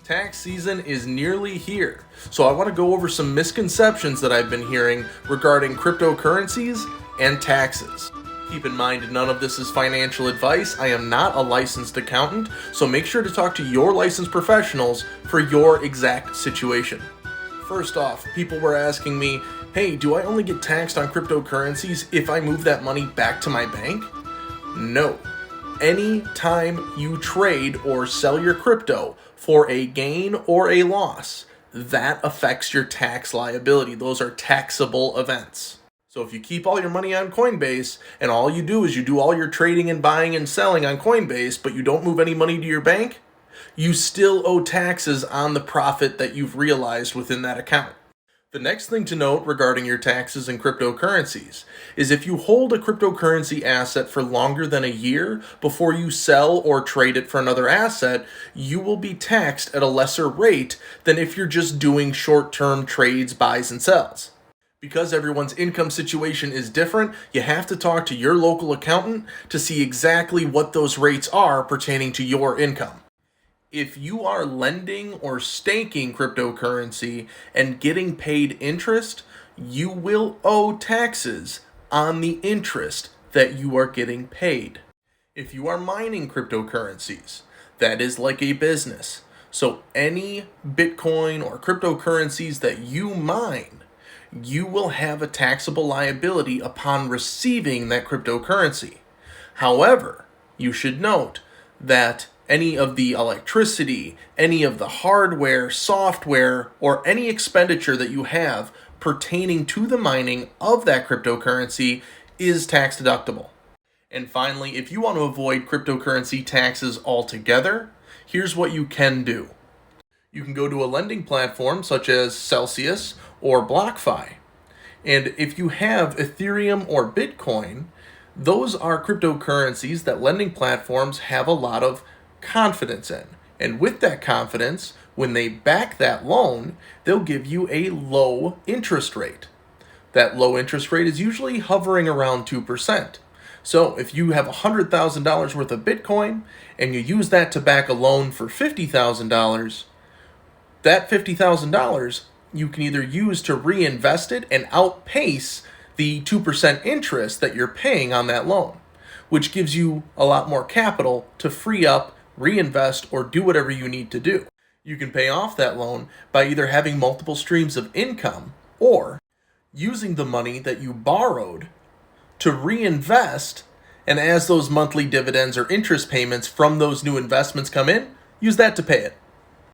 Tax season is nearly here, so I want to go over some misconceptions that I've been hearing regarding cryptocurrencies and taxes. Keep in mind, none of this is financial advice. I am not a licensed accountant, so make sure to talk to your licensed professionals for your exact situation. First off, people were asking me, hey, do I only get taxed on cryptocurrencies if I move that money back to my bank? No. Any time you trade or sell your crypto for a gain or a loss, that affects your tax liability. Those are taxable events. So if you keep all your money on Coinbase and all you do is you do all your trading and buying and selling on Coinbase, but you don't move any money to your bank, you still owe taxes on the profit that you've realized within that account. The next thing to note regarding your taxes and cryptocurrencies is if you hold a cryptocurrency asset for longer than a year before you sell or trade it for another asset, you will be taxed at a lesser rate than if you're just doing short-term trades, buys, and sells. Because everyone's income situation is different, you have to talk to your local accountant to see exactly what those rates are pertaining to your income. If you are lending or staking cryptocurrency and getting paid interest, you will owe taxes on the interest that you are getting paid. If you are mining cryptocurrencies, that is like a business. So any Bitcoin or cryptocurrencies that you mine, you will have a taxable liability upon receiving that cryptocurrency. However, you should note that any of the electricity, any of the hardware, software, or any expenditure that you have pertaining to the mining of that cryptocurrency is tax deductible. And finally, if you want to avoid cryptocurrency taxes altogether, here's what you can do. You can go to a lending platform such as Celsius or BlockFi. And if you have Ethereum or Bitcoin, those are cryptocurrencies that lending platforms have a lot of confidence in. And with that confidence, when they back that loan, they'll give you a low interest rate. That low interest rate is usually hovering around 2%. So if you have $100,000 worth of Bitcoin and you use that to back a loan for $50,000, that $50,000 you can either use to reinvest it and outpace the 2% interest that you're paying on that loan, which gives you a lot more capital to free up, reinvest, or do whatever you need to do. You can pay off that loan by either having multiple streams of income or using the money that you borrowed to reinvest, and as those monthly dividends or interest payments from those new investments come in, use that to pay it.